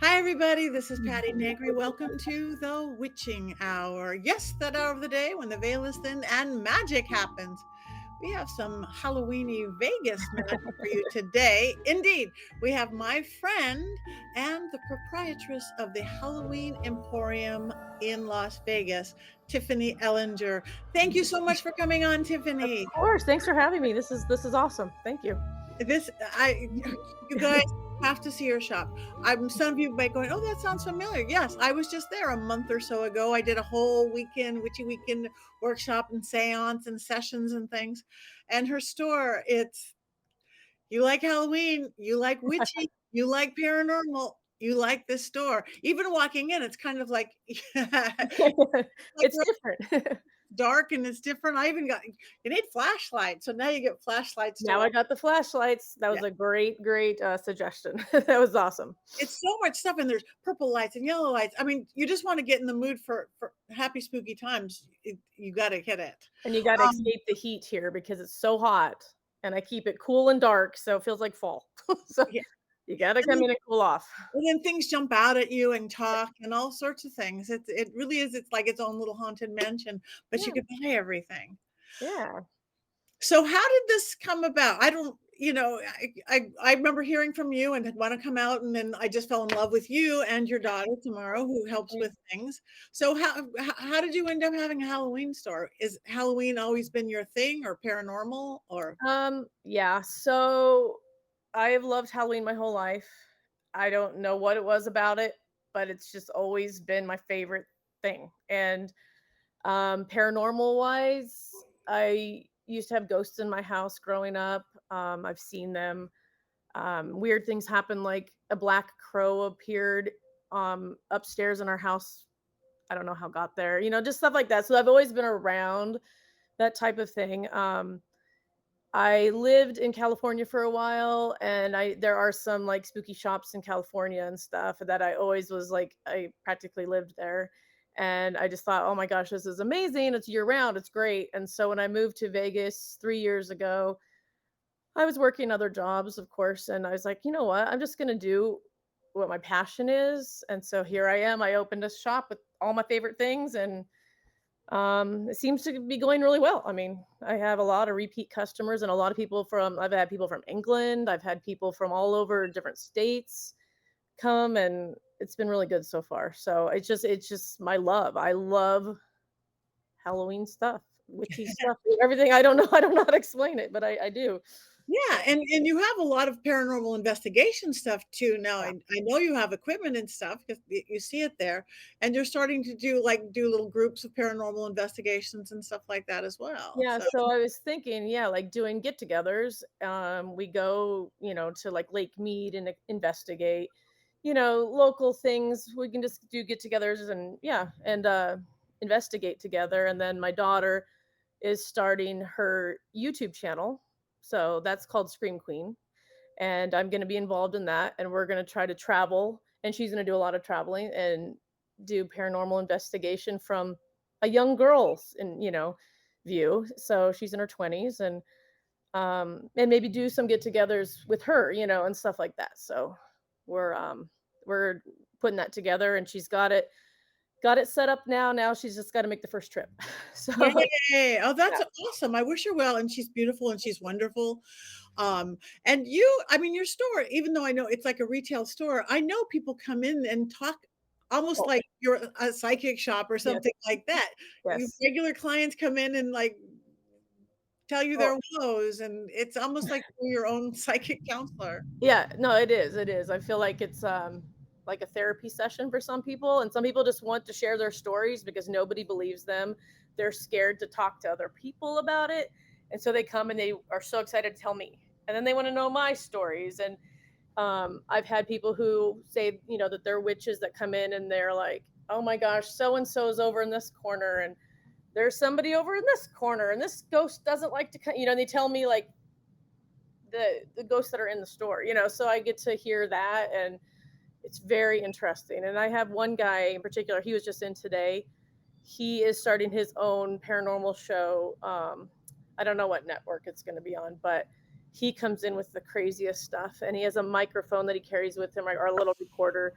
Hi, everybody. This is Patti Negri. Welcome to the Witching Hour. Yes, that hour of the day when the veil is thin and magic happens. We have some Halloweeny Vegas magic for you today. Indeed, we have my friend and the proprietress of the Halloween Emporium in Las Vegas, Tiffany Ellinger. Thank you so much for coming on, Of Tiffany. course, thanks for having me. This is awesome. Thank you. You guys have to see her shop. Some of you might going, oh, that sounds familiar. Yes, I was just there a month or so ago. I did a whole weekend, witchy weekend workshop and seance and sessions and things. And her store, you like Halloween, you like witchy, you like paranormal, you like this store. Even walking in, it's kind of like, like It's different. dark and it's different. I even got you need flashlights, so now you get flashlights to Now I got the flashlights. That yeah. was a great suggestion. That was awesome. It's so much stuff, and there's purple lights and yellow lights. I mean, you just wanna get in the mood for happy, spooky times. You gotta hit it. And you gotta Um, escape the heat here because it's so hot, and I keep it cool and dark, so it feels like fall. So yeah, you gotta and come then in and cool off. things jump out at you and talk and all sorts of things. It really is, it's like its own little haunted mansion, but you Yeah, can buy everything. yeah. So how did this come about? I don't I remember hearing from you and had wanna come out, and then I just fell in love with you and your daughter tomorrow who helps with things. So how did you end up having a Halloween store? Is Halloween always been your thing or paranormal or Yeah, so I have loved Halloween my whole life. I don't know what it was about it, but it's just always been my favorite thing. And paranormal wise, I used to have ghosts in my house growing up. I've seen them. Weird things happen, like a black crow appeared upstairs in our house. I don't know how it got there, just stuff like that. So I've always been around that type of thing. I lived in California for a while, and I there are some like spooky shops in California and stuff that I always was like I practically lived there. And I just thought, "Oh my gosh, this is amazing. It's year round. It's great." And so when I moved to Vegas 3 years ago, I was working other jobs, of course, and I was like, "You know what? I'm just going to do what my passion is." And so here I am. I opened a shop with all my favorite things, and it seems to be going really well. I mean, I have a lot of repeat customers and a lot of people from I've had people from England, I've had people from all over different states come, and it's been really good so far. So it's just my love. I love Halloween stuff, witchy stuff, everything. I don't know. I don't know how to explain it, but I do. yeah, So and you have a lot of paranormal investigation stuff too now. yeah. I know you have equipment and stuff because you see it there, and you're starting to do little groups of paranormal investigations and stuff like that as well. Yeah, So so I was thinking, yeah, like doing get-togethers. We go, to like Lake Mead and investigate, local things. We can just do get-togethers and yeah, and investigate together. And then my daughter is starting her YouTube channel. So that's called Scream Queen. And I'm going to be involved in that. And we're going to try to travel. And she's going to do a lot of traveling and do paranormal investigation from a young girl's view. So she's in her 20s and maybe do some get-togethers with her, and stuff like that. So we're putting that together and she's got it set up now. Now she's just got to make the first trip. So yay! Oh, yeah. that's awesome. I wish her well, and she's beautiful and she's wonderful. And you, I mean, your store, even though I know it's like a retail store, I know people come in and talk almost Oh, like you're a psychic shop or yes, something like that. You yes. regular clients come in and like tell you Oh, their woes, and it's almost like you're your own psychic counselor. yeah, no, it is. I feel like it's, like a therapy session for some people, and some people just want to share their stories because nobody believes them. They're scared to talk to other people about it, and so they come and they are so excited to tell me, and then they wanna know my stories, and, I've had people who say, that they're witches that come in and they're like, "Oh my gosh, so and so's over in this corner, and there's somebody over in this corner, and this ghost doesn't like to come," and they tell me, like, the ghosts that are in the store, so I get to hear that and it's very interesting. And I have one guy in particular, he was just in today. He is starting his own paranormal show. I don't know what network it's going to be on, but he comes in with the craziest stuff and he has a microphone that he carries with him or a little recorder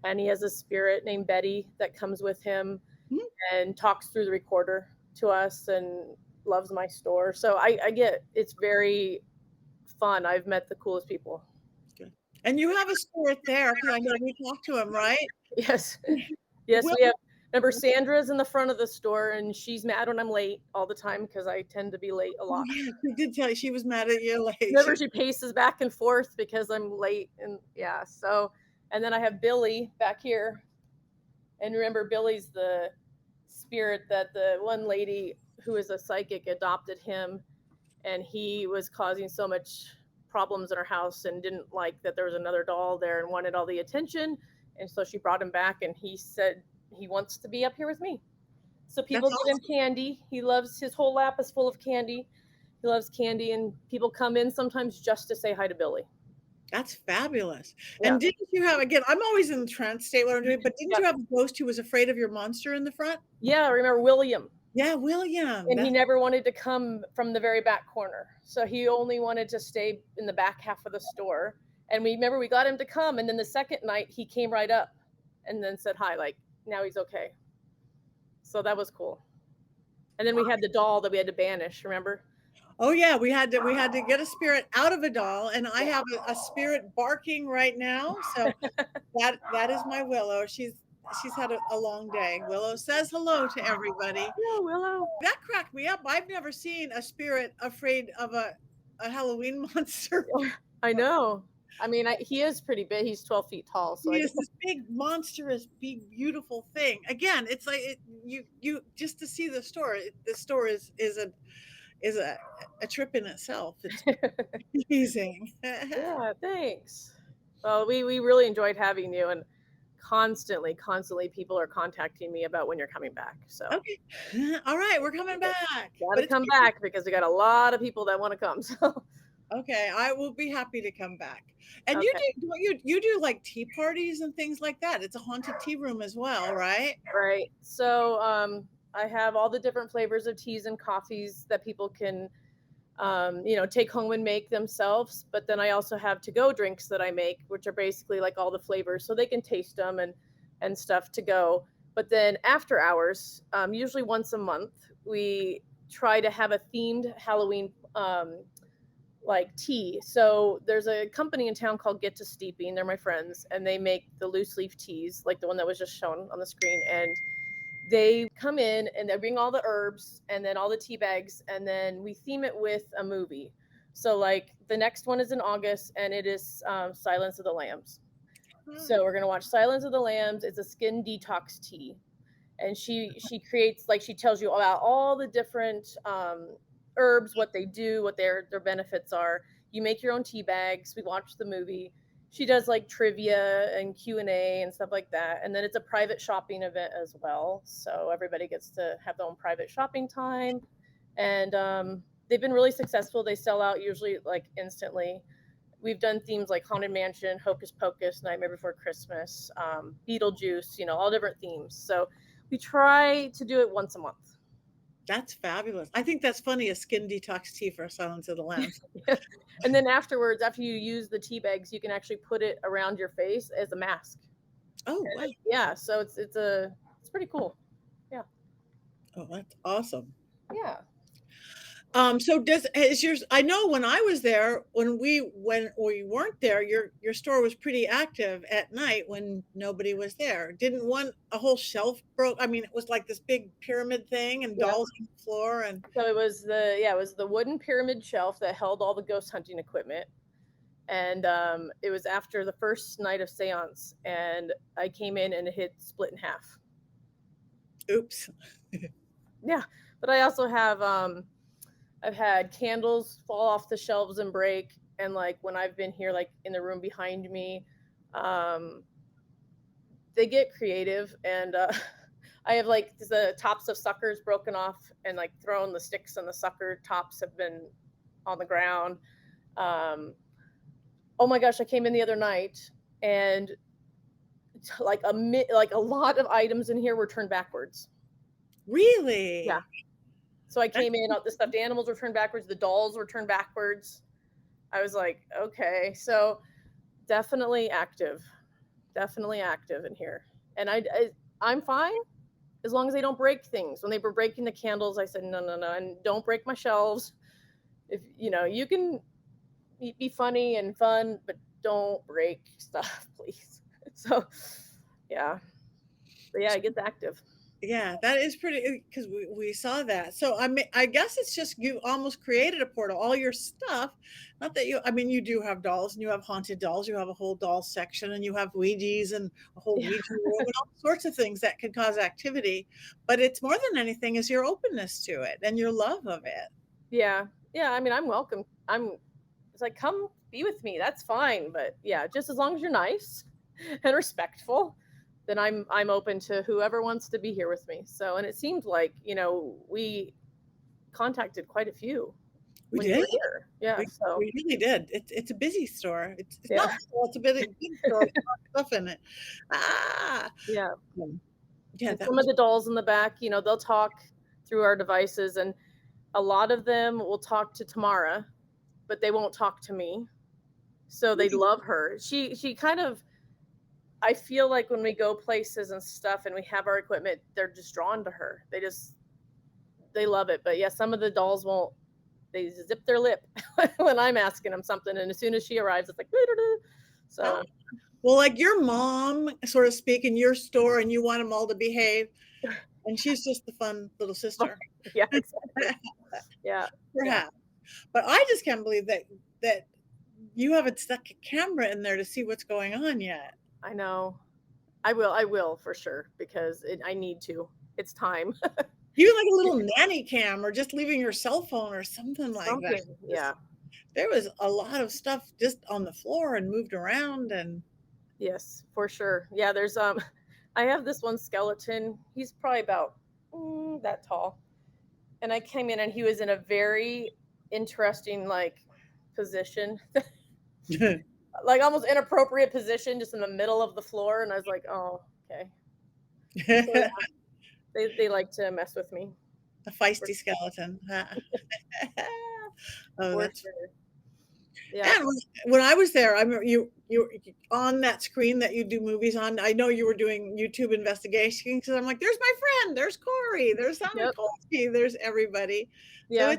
and he has a spirit named Betty that comes with him Mhm. and talks through the recorder to us and loves my store. So I get it's very fun. I've met the coolest people. Good. And you have a spirit there because I know we talked to him, right? Yes. Yes, Will we have remember Sandra's in the front of the store and she's mad when I'm late all the time because I tend to be late a oh, lot. yeah, she did tell you she was mad at you, like, Remember she paces back and forth because I'm late and yeah, so and then I have Billy back here. And remember Billy's the spirit that the one lady who is a psychic adopted him and he was causing so much problems in her house and didn't like that there was another doll there and wanted all the attention and so she brought him back and he said he wants to be up here with me. So that's people give him awesome. candy. He loves his whole lap is full of candy. He loves candy and people come in sometimes just to say hi to Billy. That's fabulous. Yeah. And didn't you have again, I'm always in the trance state when I'm doing, but didn't Yeah. you have a ghost who was afraid of your monster in the front? Yeah, remember William? Yeah, William. And he That's never wanted to come from the very back corner. So he only wanted to stay in the back half of the store. And we remember we got him to come. And then the second night he came right up and then said hi, like now he's okay. So that was cool. And then we had the doll that we had to banish, remember? oh yeah, we had to get a spirit out of a doll, and I have a spirit barking right now. So that is my Willow. She's had a long day. Willow says hello to everybody. Yeah, Willow. That cracked me up. I've never seen a spirit afraid of a Halloween monster. I know. I mean, he is pretty big. He's 12 feet tall. So He I is guess, this big, monstrous, big, beautiful thing. Again, it's like you just to see the store. The store is a trip in itself. It's amazing. yeah, thanks. Well, we really enjoyed having you. And constantly people are contacting me about when you're coming back. So Okay. All right, we're coming back. got But to it's come back because we got a lot of people that want to come. So okay. I will be happy to come back. And you okay, do don't you do like tea parties and things like that. It's a haunted tea room as well, right? right. So I have all the different flavors of teas and coffees that people can take home and make themselves. But then I also have to go drinks that I make, which are basically like all the flavors, so they can taste them and stuff to go. But then after hours, usually once a month, we try to have a themed Halloween like tea. So there's a company in town called Get to Steeping. They're my friends, and they make the loose leaf teas, like the one that was just shown on the screen. And they come in and they bring all the herbs and then all the tea bags, and then we theme it with a movie. So like the next one is in August, and it is Silence of the Lambs. Huh. So we're gonna watch Silence of the Lambs. It's a skin detox tea, and she creates like she tells you about all the different herbs, what they do, what their benefits are. You make your own tea bags. We watch the movie. She does like trivia and Q&A and stuff like that. And then it's a private shopping event as well. So everybody gets to have their own private shopping time. And they've been really successful. They sell out usually like instantly. We've done themes like Haunted Mansion, Hocus Pocus, Nightmare Before Christmas, Beetlejuice, all different themes. So we try to do it once a month. That's fabulous. I think that's funny, a skin detox tea for Silence of the Lambs. And then afterwards, after you use the tea bags, you can actually put it around your face as a mask. Oh, wow. Yeah, so it's pretty cool. Yeah. Oh, that's awesome. Yeah. So is yours, I know when I was there, when we weren't there, your store was pretty active at night when nobody was there. Didn't a whole shelf broke? I mean, it was like this big pyramid thing and Yeah. dolls on the floor and So it was the wooden pyramid shelf that held all the ghost hunting equipment. And it was after the first night of seance, and I came in and it had split in half. oops. Yeah, but I also have I've had candles fall off the shelves and break, and like when I've been here, like in the room behind me, um, they get creative, and I have like the tops of suckers broken off and like thrown. The sticks and the sucker tops have been on the ground. Um, oh my gosh, I came in the other night and like a lot of items in here were turned backwards. Yeah. Really? So I came in, the stuffed animals were turned backwards, the dolls were turned backwards. I was like, okay, so definitely active. definitely active in here. And I'm fine as long as they don't break things. When they were breaking the candles, I said, no, no, no, and don't break my shelves. If you can be funny and fun, but don't break stuff, please. So, yeah, but yeah, it gets active. Yeah, that is pretty because we saw that. So I mean, I guess it's just you almost created a portal. All your stuff, not that you. I mean, you do have dolls and you have haunted dolls. You have a whole doll section and you have Ouija's and a whole Yeah, Ouija room and all sorts of things that could cause activity. But it's more than anything is your openness to it and your love of it. yeah, yeah. I mean, I'm welcome. It's like, come be with me. That's fine. But yeah, just as long as you're nice and respectful, then I'm open to whoever wants to be here with me. So, and it seemed like we contacted quite a few We when you did. were here. Yeah. So We really did. It's a busy store. It's not yeah, small. It's a big store with lots of stuff in it. Ah, yeah. yeah, And that some of was the dolls in the back, they'll talk through our devices, and a lot of them will talk to Tamara, but they won't talk to me. So they love her. She kind of, I feel like when we go places and stuff and we have our equipment, they're just drawn to her. They love it. But yeah, some of the dolls won't. They zip their lip when I'm asking them something, and as soon as she arrives, it's like, doo-doo-doo. ah. So Well, like your mom, sort of speak, in your store, and you want them all to behave, and she's just the fun little sister, yeah, exactly. Yeah, yeah, perhaps. But I just can't believe that you haven't stuck a camera in there to see what's going on yet. I know. I will for sure because I need to. It's time. Even like a little nanny cam, or just leaving your cell phone, or something like that. Something. Just, Yeah. there was a lot of stuff just on the floor and moved around, and Yes, for sure. Yeah, there's I have this one skeleton. He's probably about that tall. And I came in and he was in a very interesting like position. Like almost inappropriate position just in the middle of the floor and I was like, "Oh, okay." So a yeah, they like to mess with me for, feisty skeleton. Oh, for that's sure. Yeah. And when I was there, I remember you on that screen that you do movies on. I know you were doing YouTube investigations because I'm like, there's my friend, there's Corey, there's Sally Yep. Kolsky, there's everybody. So Yeah.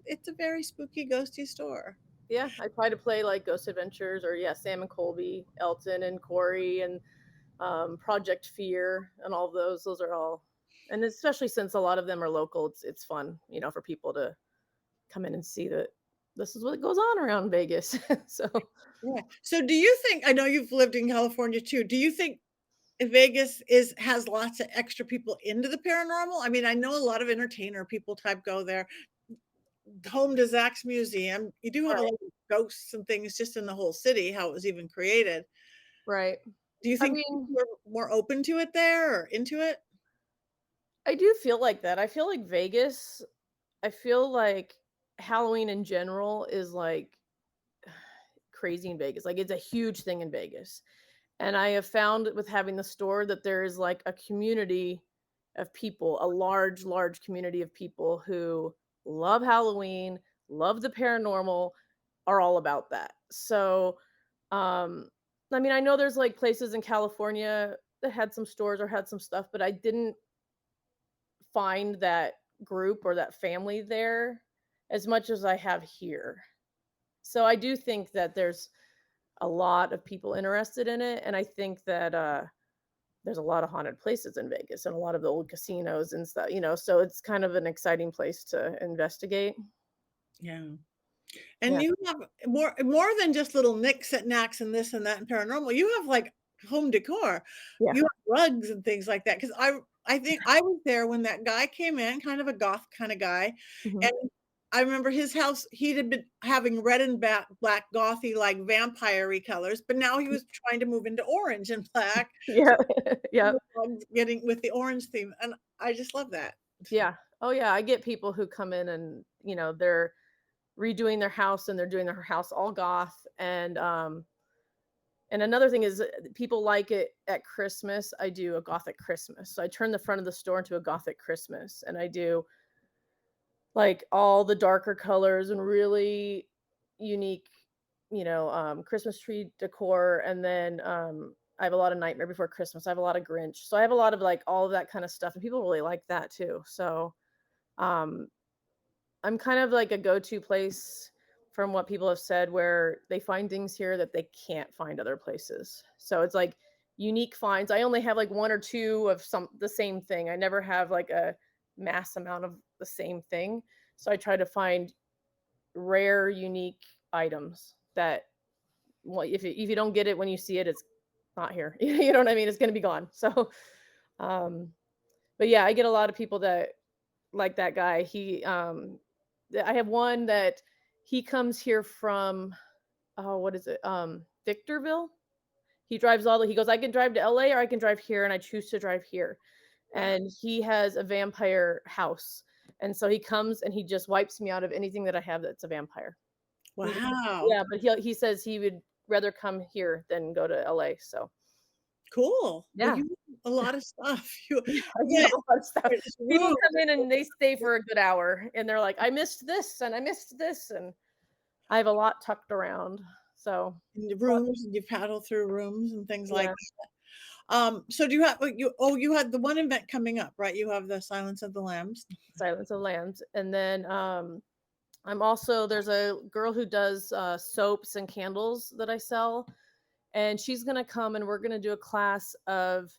it's a very spooky, ghosty store. Yeah. I try to play like Ghost Adventures or yeah, Sam and Colby, Elton and Corey and Project Fear and all of those. Those are all, and especially since a lot of them are local, it's fun, for people to come in and see that this is what goes on around Vegas. So Yeah. So do you think? I know you've lived in California too. Do you think Vegas is has lots of extra people into the paranormal? I mean, I know a lot of entertainer people type go there. Home to Zach's museum, you do have a right, lot of ghosts and things just in the whole city, how it was even created. right. Do you I think mean, people are more open to it there or into it? I do feel like that. I feel like Vegas. I feel like Halloween in general is like crazy in Vegas. Like it's a huge thing in Vegas. And I have found with having the store that there is like a community of people, a large, large community of people who love Halloween, love the paranormal, are all about that. So, um, I mean, I know there's like places in California that had some stores or had some stuff, but I didn't find that group or that family there as much as I have here. So I do think that there's a lot of people interested in it, and I think that there's a lot of haunted places in Vegas and a lot of the old casinos and stuff, so it's kind of an exciting place to investigate. Yeah. And Yeah. you have more than just little nicks and knacks and this and that and paranormal. You have, like, home decor. Yeah. You have rugs and things like that. Because I think I was there when that guy came in, kind of a goth kinda guy, Mhm. and I remember his house, he had been having red and black gothy, like, vampire-y colors, but now he was trying to move into orange and black, so Yeah. Yeah. the rugs getting with the orange theme, and I just love that. Yeah. Oh, yeah, I get people who come in and, they're redoing their house and they're doing their house all goth, and another thing is people like it at Christmas. I do a gothic Christmas. So I turn the front of the store into a gothic Christmas and I do like all the darker colors and really unique, Christmas tree decor. And then I have a lot of Nightmare Before Christmas. I have a lot of Grinch. So I have a lot of like all of that kind of stuff, and people really like that too. So um, I'm kind of like a go-to place from what people have said where they find things here that they can't find other places. So it's like unique finds. I only have like one or two of some the same thing. I never have like a mass amount of the same thing. So I try to find rare, unique items that, well, if you don't get it when you see it, it's not here. You know what I mean? It's going to be gone. So, um, but yeah, I get a lot of people that like that guy. I have one that he comes here from, oh, what is it? Victorville. He drives all the, he goes, I can drive to LA or I can drive here, and I choose to drive here. Wow. And he has a vampire house. And so he comes and he just wipes me out of anything that I have that's a vampire. Wow. Yeah, but he says he would rather come here than go to LA. So Cool. Well, yeah. you have a lot of stuff. You Yeah, I do yeah, have a lot of stuff. there's People rooms, come in and they stay for a good hour and they're like, I missed this and I missed this, and I have a lot tucked around. So and the rooms, and you paddle through rooms and things like yeah, that. So do you have you had the one event coming up, right? You have the Silence of the Lambs. Silence of Lambs. And then I'm also, there's a girl who does soaps and candles that I sell, and she's gonna come and we're gonna do a class of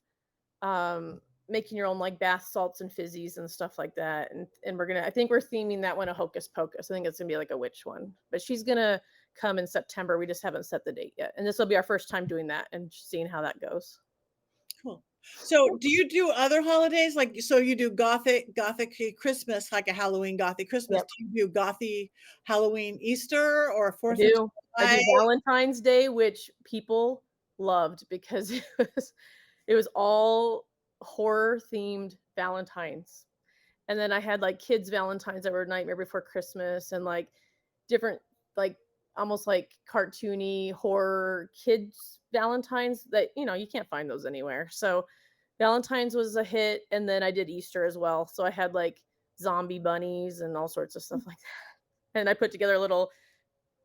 making your own like bath salts and fizzies and stuff like that. And we're gonna, I think we're theming that one a hocus pocus. I think it's gonna be like a witch one. But she's gonna come in September. We just haven't set the date yet. And this will be our first time doing that and seeing how that goes. Cool. So do you do other holidays? Like, so you do gothic Christmas, like a Halloween gothic Christmas. Yep. Do you do gothy Halloween Easter or I 4th of do. I do July? Valentine's Day, which people loved because it was all horror themed Valentines. And then I had like kids Valentines that were Nightmare Before Christmas, and like different, like almost like cartoony horror kids Valentines that, you can't find those anywhere. So Valentine's was a hit, and then I did Easter as well. So I had like zombie bunnies and all sorts of stuff like that. And I put together little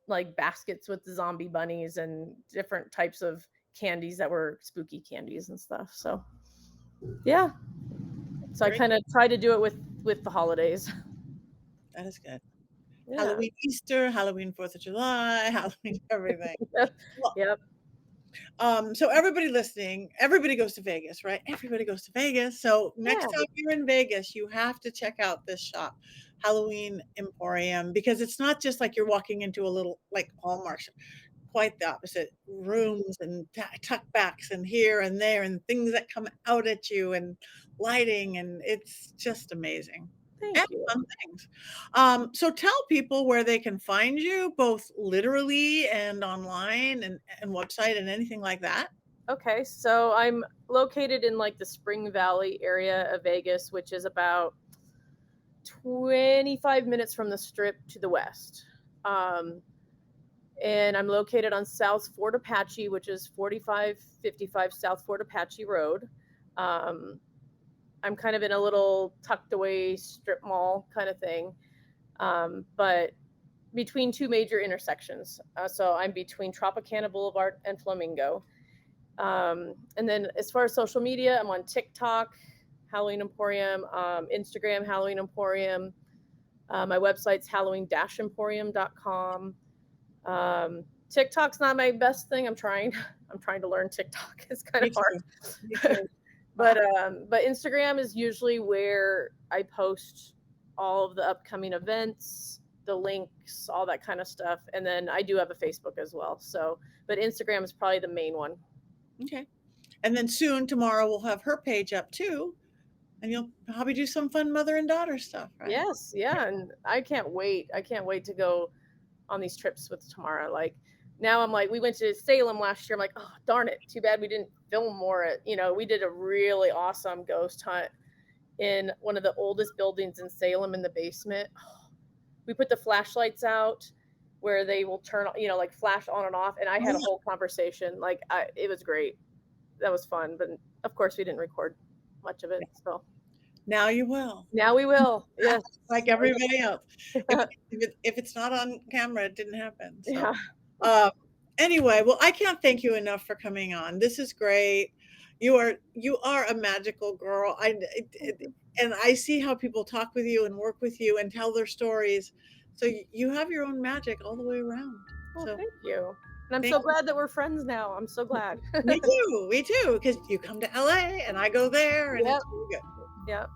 like baskets with the zombie bunnies and different types of candies that were spooky candies and stuff. So yeah. So I Great. kind of try to do it with the holidays. That is good. Yeah. Halloween, Easter, Halloween, 4th of July, Halloween, everything. Well, Yep. so everybody listening, everybody goes to Vegas, right? Everybody goes to Vegas. So next Yeah. time you're in Vegas, you have to check out this shop, Halloween Emporium, because it's not just like you're walking into a little like Hallmark shop. Quite the opposite. Rooms and tuckbacks and here and there and things that come out at you and lighting, and it's just amazing. And Thank you. fun things. So tell people where they can find you, both literally and online and website and anything like that. Okay, so I'm located in like the Spring Valley area of Vegas, which is about 25 minutes from the Strip to the west. And I'm located on South Fort Apache, which is 4555 South Fort Apache Road. I'm kind of in a little tucked away strip mall kind of thing, but between two major intersections. So I'm between Tropicana Boulevard and Flamingo. And then as far as social media, I'm on TikTok, Halloween Emporium, Instagram, Halloween Emporium. My website's halloween-emporium.com. TikTok's not my best thing. I'm trying to learn TikTok. It's kind Me of hard. too. Me too. But Instagram is usually where I post all of the upcoming events, the links, all that kind of stuff. And then I do have a Facebook as well. So, but Instagram is probably the main one. Okay. And then soon tomorrow we'll have her page up too. And you'll probably do some fun mother and daughter stuff, right? Yes, yeah, and I can't wait. I can't wait to go on these trips with Tamara. Like now I'm like, we went to Salem last year. I'm like, oh darn it, too bad we didn't film more. We did a really awesome ghost hunt in one of the oldest buildings in Salem in the basement. We put the flashlights out where they will turn, like flash on and off. And I had a whole conversation. It was great. That was fun. But of course we didn't record much of it. So now you will. Now we will. Yes. Like everybody else. If it's not on camera, it didn't happen. So. Yeah. Anyway, well, I can't thank you enough for coming on. This is great. You are a magical girl. And I see how people talk with you and work with you and tell their stories. So you have your own magic all the way around. Well, So thank you. And I'm thank so glad that we're friends now. I'm so glad. me too, because you come to LA and I go there and Yep. it's really good. Yep.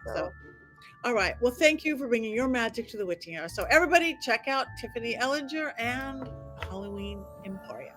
So, So all right. Well, thank you for bringing your magic to the witching hour. So everybody check out Tiffany Ellinger and Halloween Emporium.